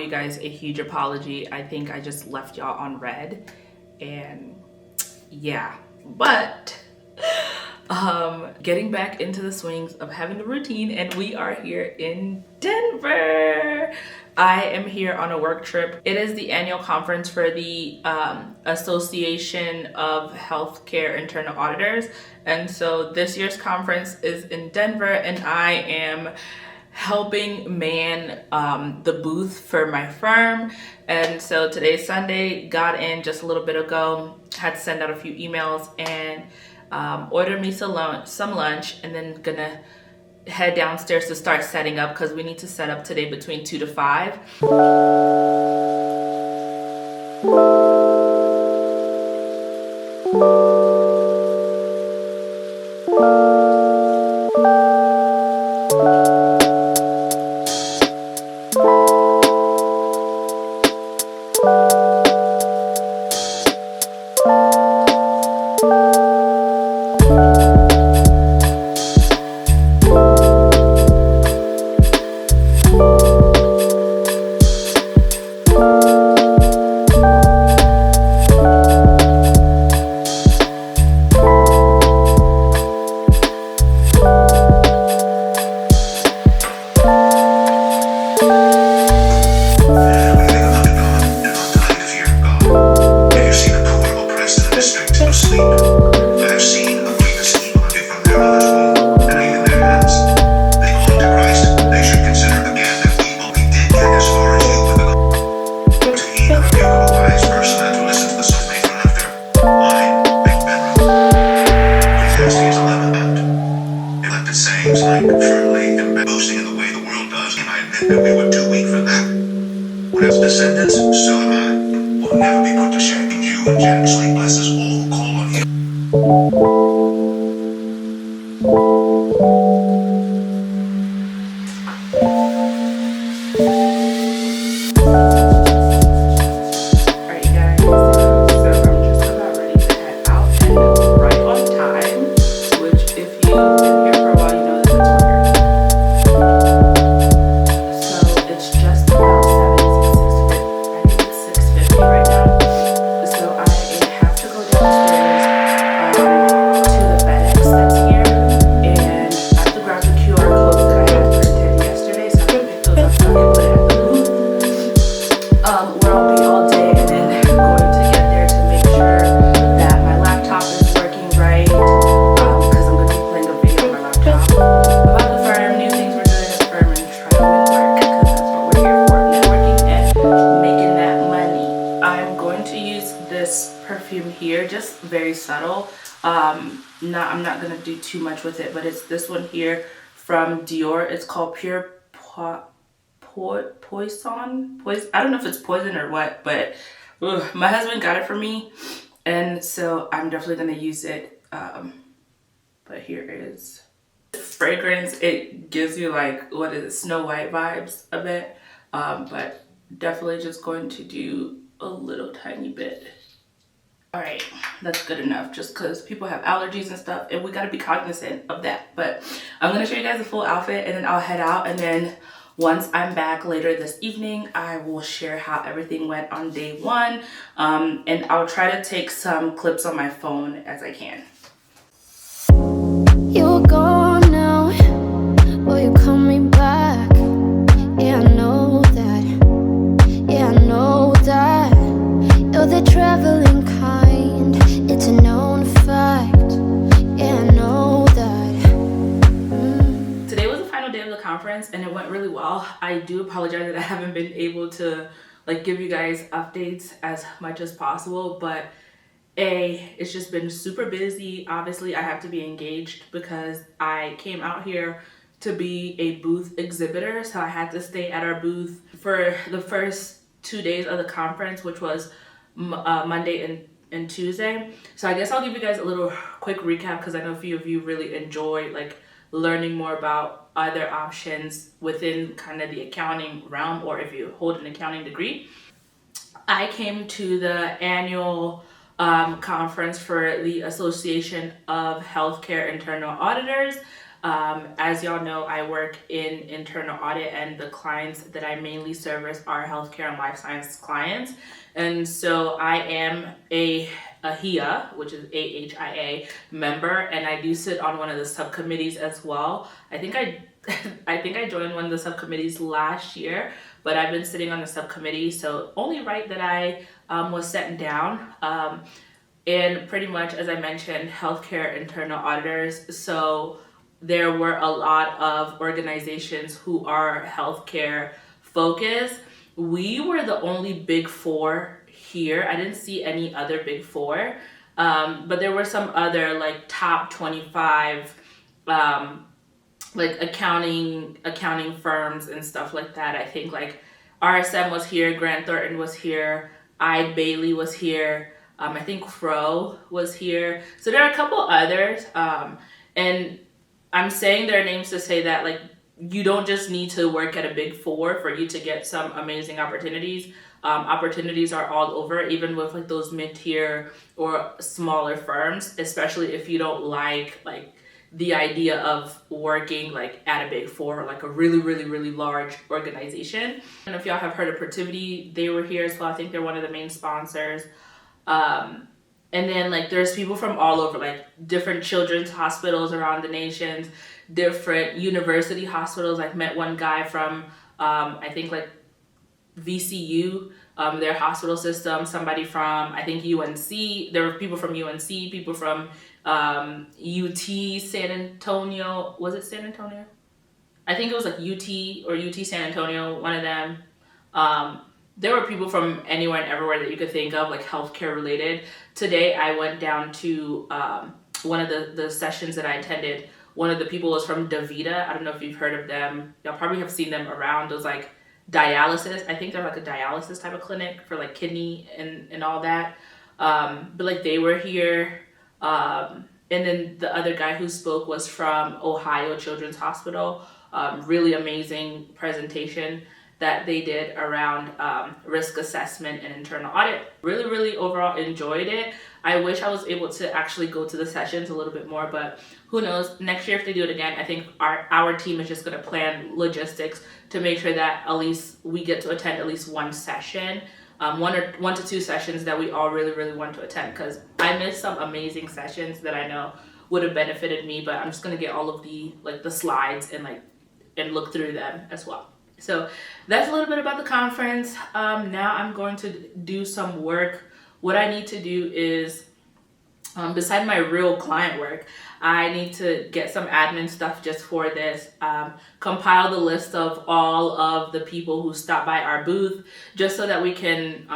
you guys a huge apology. I think I just left y'all on red, and yeah, but getting back into the swings of having the routine, and we are here in Denver. I am here on a work trip. It is the annual conference for the Association of Healthcare Internal Auditors, and so this year's conference is in Denver, and I am helping man the booth for my firm. And so today's Sunday, got in just a little bit ago, had to send out a few emails and order me some lunch, and then gonna head downstairs to start setting up because we need to set up today between 2 to 5. Descendants, so am I, will never be put to shame. You and Jen sleep blesses all who call on you. Very subtle. I'm not gonna do too much with it, but it's this one here from Dior. It's called Pure Poison. I don't know if it's poison or what, but my husband got it for me, and so I'm definitely gonna use it. But here is fragrance. It gives you like, what is it, Snow White vibes a bit, but definitely just going to do a little tiny bit. All right, that's good enough, just because people have allergies and stuff, and we got to be cognizant of that. But I'm going to show you guys the full outfit, and then I'll head out. And then once I'm back later this evening, I will share how everything went on day one. And I'll try to take some clips on my phone as I can. You're gone now, will you call me back? Yeah, I know that. Yeah, I know that. You're the traveling kind, it's a known fact. Yeah, I know that. Today was the final day of the conference, and it went really well. I do apologize that I haven't been able to like give you guys updates as much as possible, but it's just been super busy. Obviously, I have to be engaged because I came out here to be a booth exhibitor, so I had to stay at our booth for the first 2 days of the conference, which was Monday and Tuesday. So I guess I'll give you guys a little quick recap because I know a few of you really enjoy like learning more about other options within kind of the accounting realm, or if you hold an accounting degree. I came to the annual conference for the Association of Healthcare Internal Auditors. As y'all know, I work in internal audit, and the clients that I mainly service are healthcare and life science clients. And so I am a AHIA, which is AHIA member, and I do sit on one of the subcommittees as well. I think I joined one of the subcommittees last year, but I've been sitting on the subcommittee, so only right that I was sent down. And pretty much, as I mentioned, healthcare internal auditors. So there were a lot of organizations who are healthcare focused. We were the only big four here. I didn't see any other big four, but there were some other like top 25 like accounting firms and stuff like that. I think like RSM was here, Grant Thornton was here, Eide Bailey was here. I think Crow was here. So there are a couple others, and I'm saying their names to say that like you don't just need to work at a big four for you to get some amazing opportunities. Opportunities are all over, even with like those mid-tier or smaller firms, especially if you don't like the idea of working like at a big four, like a really, really, really large organization. I don't know if y'all have heard of Protivity. They were here as well. I think they're one of the main sponsors. And then like there's people from all over, like different children's hospitals around the nations, different university hospitals. I've met one guy from I think like VCU, their hospital system, somebody from I think UNC. There were people from UNC, people from UT San Antonio. Was it San Antonio? I think it was like UT or UT San Antonio, one of them. There were people from anywhere and everywhere that you could think of, like healthcare related. Today, I went down to one of the sessions that I attended. One of the people was from DaVita. I don't know if you've heard of them. Y'all probably have seen them around. Those like dialysis. I think they're like a dialysis type of clinic for like kidney and all that. But like they were here. And then the other guy who spoke was from Ohio Children's Hospital. Really amazing presentation that they did around risk assessment and internal audit. Really, really overall enjoyed it. I wish I was able to actually go to the sessions a little bit more, but who knows? Next year if they do it again, I think our team is just gonna plan logistics to make sure that at least we get to attend at least one session, one to two sessions that we all really, really want to attend, because I missed some amazing sessions that I know would have benefited me, but I'm just gonna get all of the slides and look through them as well. So that's a little bit about the conference. Now I'm going to do some work. What I need to do is, beside my real client work, I need to get some admin stuff just for this. Compile the list of all of the people who stopped by our booth, just so that we can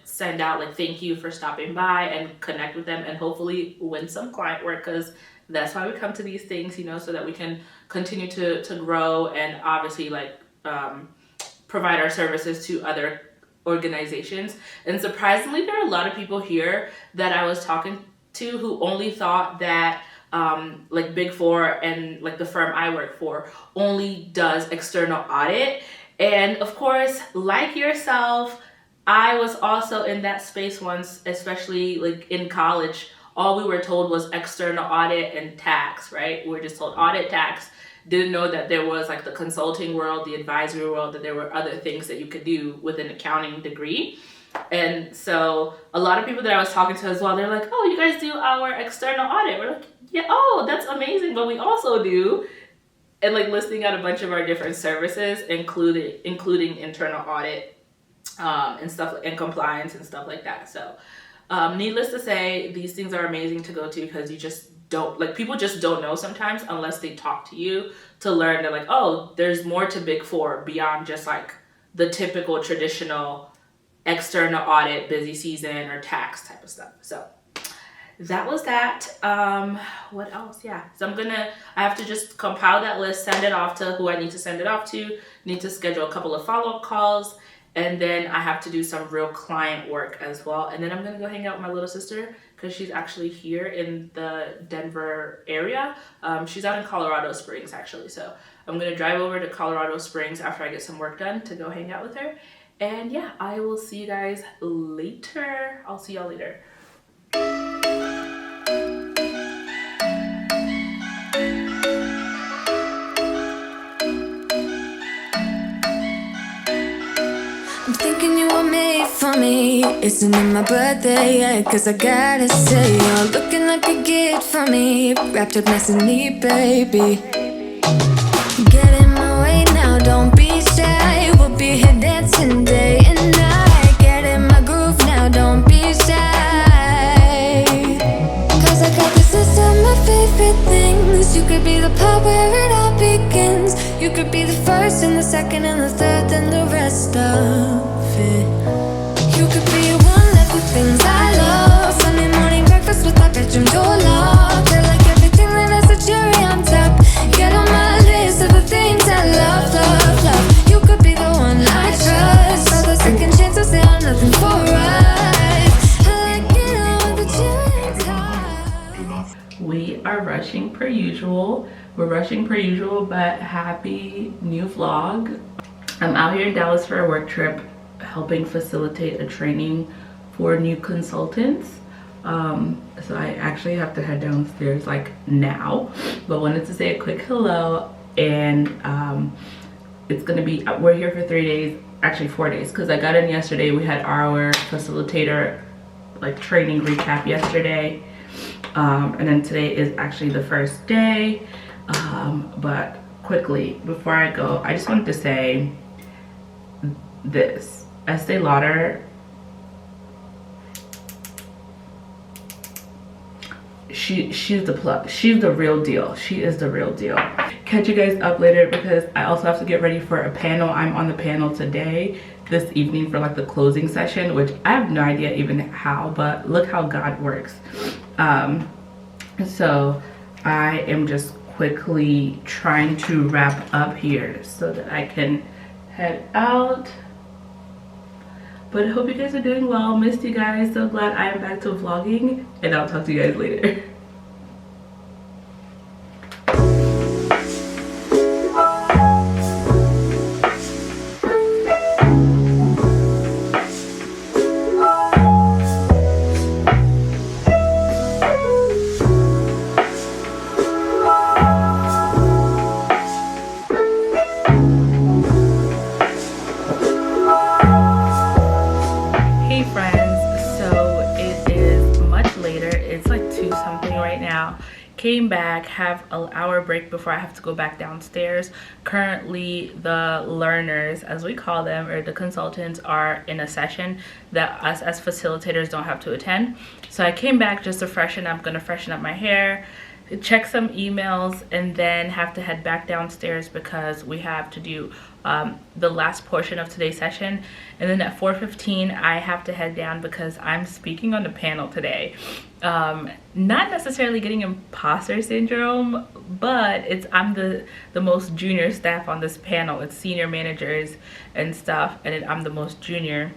send out thank you for stopping by and connect with them and hopefully win some client work, because that's why we come to these things, so that we can continue to grow and obviously provide our services to other organizations. And surprisingly, there are a lot of people here that I was talking to who only thought that Big Four and the firm I work for only does external audit. And of course, like yourself, I was also in that space once, especially in college. All we were told was external audit and tax, right? We were just told audit, tax. Didn't know that there was the consulting world, the advisory world, that there were other things that you could do with an accounting degree. And so a lot of people that I was talking to as well, they're like, oh, you guys do our external audit. We're like, yeah, oh, that's amazing. But we also do, and listing out a bunch of our different services, including internal audit and stuff, and compliance and stuff like that. So needless to say, these things are amazing to go to, because you just don't, people just don't know sometimes unless they talk to you to learn that oh, there's more to Big Four beyond just the typical traditional external audit, busy season, or tax type of stuff. So that was that. What else? Yeah. So I have to just compile that list, send it off to who I need to send it off to, need to schedule a couple of follow-up calls, and then I have to do some real client work as well. And then I'm going to go hang out with my little sister, because she's actually here in the Denver area. She's out in Colorado Springs, actually. So I'm going to drive over to Colorado Springs after I get some work done to go hang out with her. And yeah, I will see you guys later. I'll see y'all later. for me. Isn't it my birthday yet? Cause I gotta say, you're looking like a gift for me. Wrapped up nice and neat, baby. Get in my way now, don't be shy. We'll be here dancing day and night. Get in my groove now, don't be shy. Cause I got this list of my favorite things. You could be the part where it all begins. You could be the first and the second and the third and the rest of it. You could be one of the things I love. Sunday morning breakfast with my bedroom door locked. I like everything that has a cherry on top. Get on my list of the things I love, love, love. You could be the one I trust. All the second chances, they are nothing for us. I like it all with the cherry on top. We are rushing per usual. We're rushing per usual, but happy new vlog. I'm out here in Dallas for a work trip, helping facilitate a training for new consultants. So I actually have to head downstairs like now, but wanted to say a quick hello. And it's gonna be, we're here for 3 days, actually 4 days, because I got in yesterday. We had our facilitator like training recap yesterday, and then today is actually the first day. But quickly before I go, I just wanted to say this: Estee Lauder, she's the plug. She's the real deal. She is the real deal. Catch you guys up later because I also have to get ready for a panel. I'm on the panel today, this evening, for like the closing session, which I have no idea even how, but look how God works. So I am just quickly trying to wrap up here so that I can head out. But I hope you guys are doing well. Missed you guys. So glad I am back to vlogging, and I'll talk to you guys later. Came back, have an hour break before I have to go back downstairs. Currently the learners, as we call them, or the consultants, are in a session that us as facilitators don't have to attend. So I came back just to freshen up. I'm gonna freshen up my hair, check some emails, and then have to head back downstairs because we have to do the last portion of today's session. And then at 4:15 I have to head down because I'm speaking on the panel today. Not necessarily getting imposter syndrome, but I'm the most junior staff on this panel. It's senior managers and stuff, and I'm the most junior.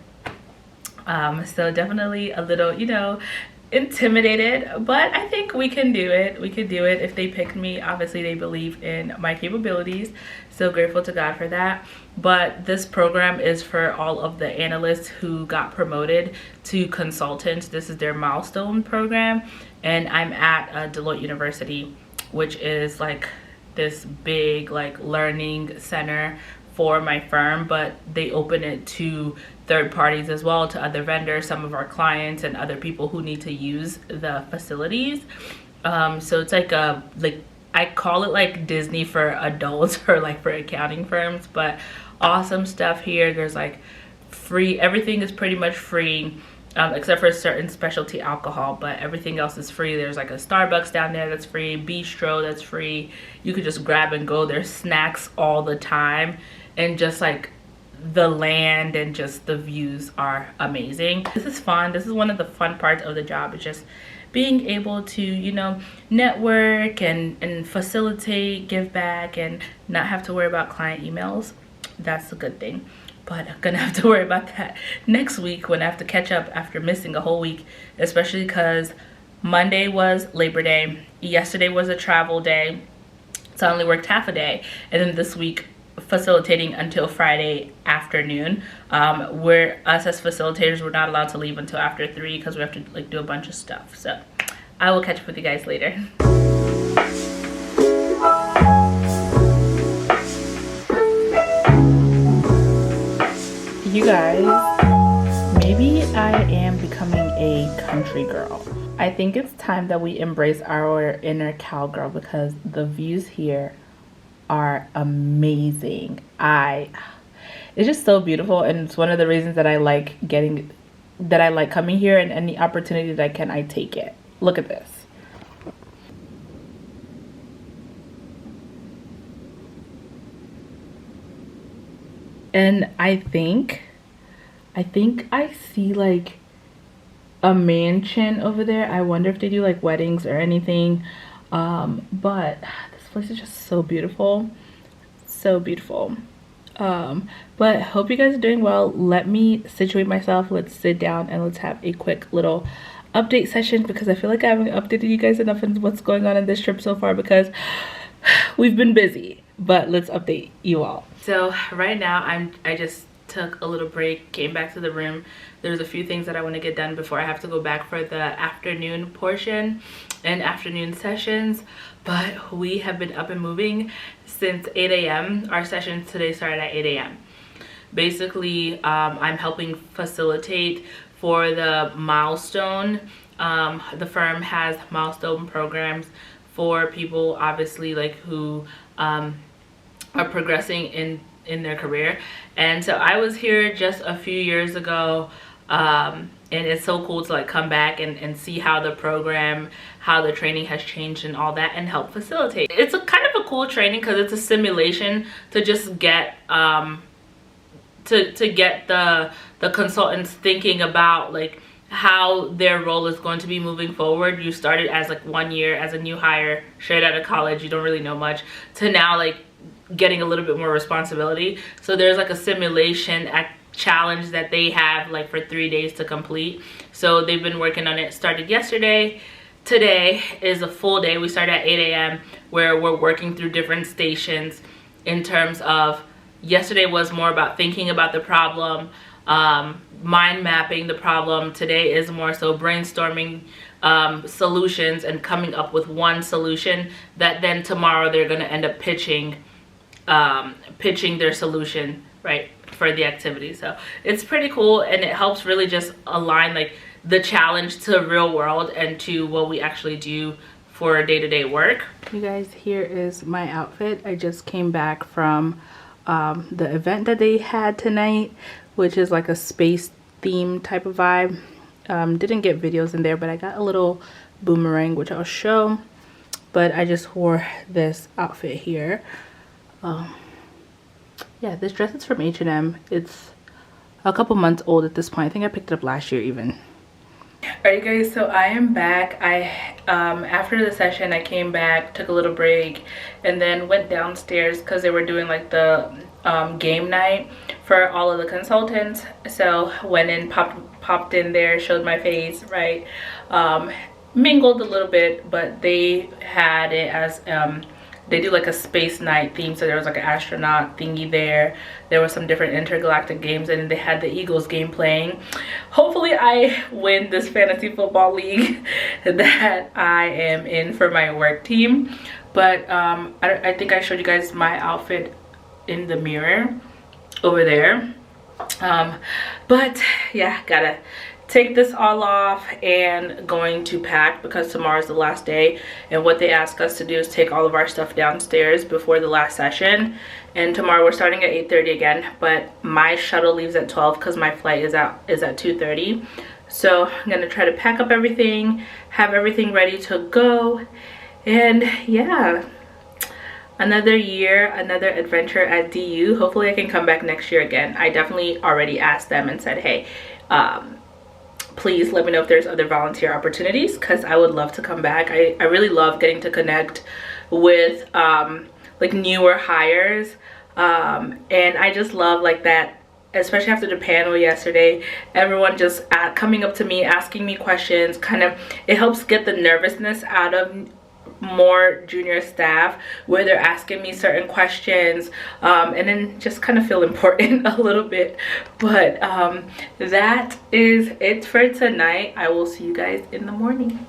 So definitely a little, you know, intimidated, but I think we can do it. We could do it. If they picked me, obviously they believe in my capabilities, so grateful to God for that. But this program is for all of the analysts who got promoted to consultants. This is their milestone program, and I'm at Deloitte University, which is like this big like learning center for my firm, but they open it to third parties as well, to other vendors, some of our clients, and other people who need to use the facilities. So it's like I call it like Disney for adults, or like for accounting firms, but awesome stuff here. There's like free, everything is pretty much free, except for certain specialty alcohol, but everything else is free. There's like a Starbucks down there that's free, bistro that's free. You could just grab and go. There's snacks all the time, and just like the land and just the views are amazing. This is fun. This is one of the fun parts of the job, is just being able to, you know, network and facilitate, give back, and not have to worry about client emails. That's a good thing. But I'm gonna have to worry about that next week when I have to catch up after missing a whole week, especially because Monday was Labor Day, yesterday was a travel day, so I only worked half a day, and then this week facilitating until Friday afternoon. Where us as facilitators, we're not allowed to leave until after 3 because we have to like do a bunch of stuff. So I will catch up with you guys later. You guys, maybe I am becoming a country girl. I think it's time that we embrace our inner cowgirl because the views here are amazing. It's just so beautiful, and it's one of the reasons that I like coming here, and any opportunity that I can, I take it. Look at this. And I think I see like a mansion over there. I wonder if they do like weddings or anything. But this place is just so beautiful. So beautiful. But hope you guys are doing well. Let me situate myself. Let's sit down and let's have a quick little update session because I feel like I haven't updated you guys enough on what's going on in this trip so far because we've been busy. But let's update you all. So right now I just took a little break, came back to the room. There's a few things that I want to get done before I have to go back for the afternoon portion and afternoon sessions. But we have been up and moving since 8 a.m. Our sessions today started at 8 a.m. Basically, I'm helping facilitate for the milestone. The firm has milestone programs for people, obviously, like who are progressing in their career. And so I was here just a few years ago, and it's so cool to like come back and see how the program, how the training has changed and all that, and help facilitate. It's a kind of a cool training because it's a simulation to just get to get the consultants thinking about like how their role is going to be moving forward. You started as like 1 year as a new hire straight out of college, you don't really know much, to now like getting a little bit more responsibility. So there's like a simulation challenge that they have like for 3 days to complete. So they've been working on it. Started yesterday. Today is a full day. We start at 8 a.m. where we're working through different stations in terms of, yesterday was more about thinking about the problem, mind mapping the problem. Today is more so brainstorming solutions and coming up with one solution that then tomorrow they're going to end up pitching their solution, right, for the activity. So it's pretty cool, and it helps really just align like the challenge to real world and to what we actually do for day-to-day work. You guys, here is my outfit. I just came back from the event that they had tonight, which is like a space theme type of vibe. Didn't get videos in there, but I got a little boomerang, which I'll show. But I just wore this outfit here. Yeah, this dress is from H&M. It's a couple months old at this point. I think I picked it up last year even. Alright guys, so I am back. After the session I came back, took a little break, and then went downstairs because they were doing like the game night for all of the consultants. So went in, popped in there, showed my face, right, mingled a little bit, but they had it as they do like a space night theme. So there was like an astronaut thingy there. There were some different intergalactic games, and they had the Eagles game playing. Hopefully I win this fantasy football league that I am in for my work team. But I think I showed you guys my outfit in the mirror over there. But yeah, gotta take this all off and going to pack because tomorrow's the last day, and what they ask us to do is take all of our stuff downstairs before the last session. And tomorrow we're starting at 8:30 again, but my shuttle leaves at 12 because my flight is at 2:30. So I'm gonna try to pack up everything, have everything ready to go, and yeah, another year, another adventure at DU. Hopefully I can come back next year again. I definitely already asked them and said, hey, please let me know if there's other volunteer opportunities because I would love to come back. I really love getting to connect with like newer hires, and I just love like that, especially after the panel yesterday, everyone just coming up to me, asking me questions. Kind of, it helps get the nervousness out of more junior staff where they're asking me certain questions, and then just kind of feel important a little bit. But that is it for tonight. I will see you guys in the morning.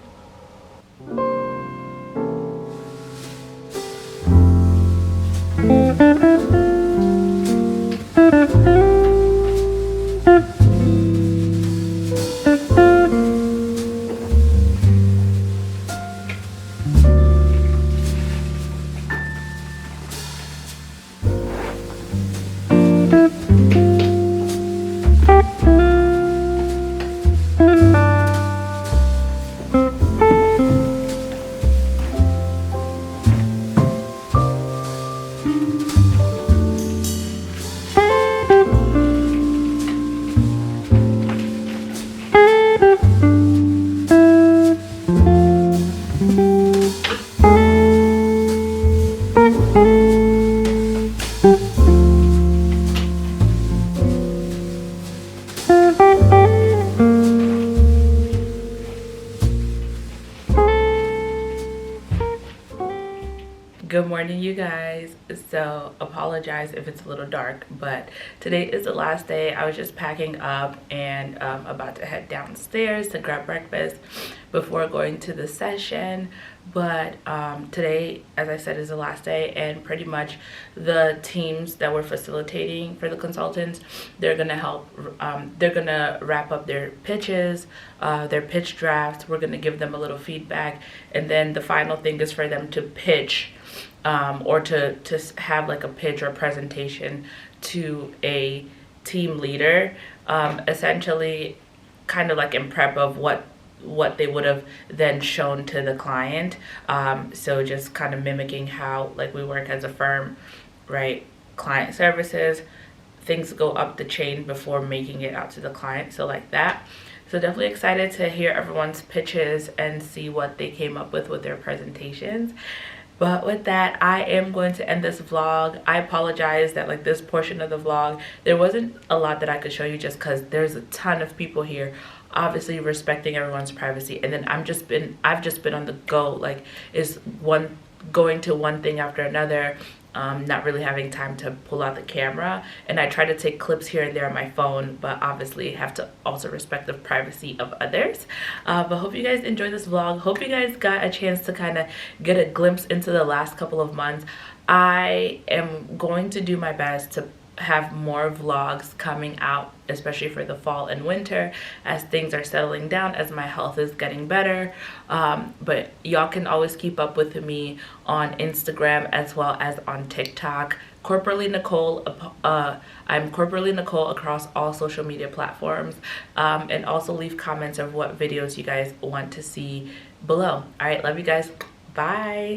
Good morning, you guys. So apologize if it's a little dark, but today is the last day. I was just packing up and about to head downstairs to grab breakfast before going to the session. But today, as I said, is the last day, and pretty much the teams that we're facilitating for the consultants, they're gonna help. They're gonna wrap up their pitches, their pitch drafts. We're gonna give them a little feedback, and then the final thing is for them to pitch. Or to have like a pitch or presentation to a team leader, essentially kind of like in prep of what they would have then shown to the client. So just kind of mimicking how like we work as a firm, right? Client services, things go up the chain before making it out to the client, so like that. So definitely excited to hear everyone's pitches and see what they came up with their presentations. But with that, I am going to end this vlog. I apologize that like this portion of the vlog, there wasn't a lot that I could show you just because there's a ton of people here, obviously respecting everyone's privacy. And then I've just been on the go, like is one going to one thing after another, not really having time to pull out the camera. And I try to take clips here and there on my phone, but obviously have to also respect the privacy of others. But hope you guys enjoyed this vlog. Hope you guys got a chance to kind of get a glimpse into the last couple of months. I am going to do my best to have more vlogs coming out, especially for the fall and winter as things are settling down, as my health is getting better. But y'all can always keep up with me on Instagram as well as on TikTok. Corporately Nicole. I'm Corporately Nicole across all social media platforms. And also leave comments of what videos you guys want to see below. All right, love you guys. Bye.